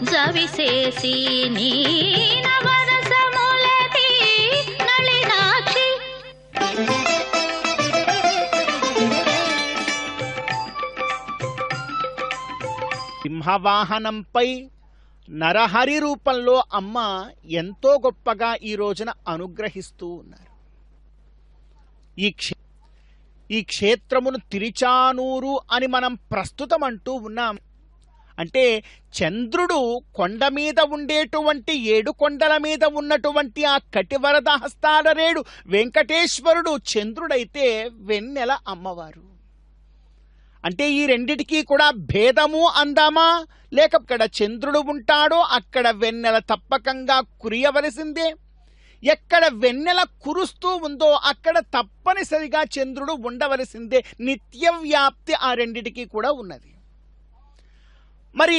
జవిసేసి నీ నవరసములది నళినాక్షి. సింహవాహనంపై నరహరి రూపంలో అమ్మ ఎంతో గొప్పగా ఈ రోజున అనుగ్రహిస్తూ ఉన్నారు. ఈ క్షేత్రమును తిరుచానూరు అని మనం ప్రస్తుతం అంటూ ఉన్నాం. అంటే చంద్రుడు కొండ మీద ఉండేటువంటి 7 కొండల మీద ఉన్నటువంటి ఆ కటివరద హస్తాడరేడు వెంకటేశ్వరుడు చంద్రుడైతే వెన్నెల అమ్మవారు. అంటే ఈ రెండిటికీ కూడా భేదము అందామా? లేక ఇక్కడ చంద్రుడు ఉంటాడో అక్కడ వెన్నెల తప్పకంగా కురియవలసిందే. ఎక్కడ వెన్నెల కురుస్తూ ఉందో అక్కడ తప్పనిసరిగా చంద్రుడు ఉండవలసిందే. నిత్య వ్యాప్తి ఆ రెండిటికీ కూడా ఉన్నది. మరి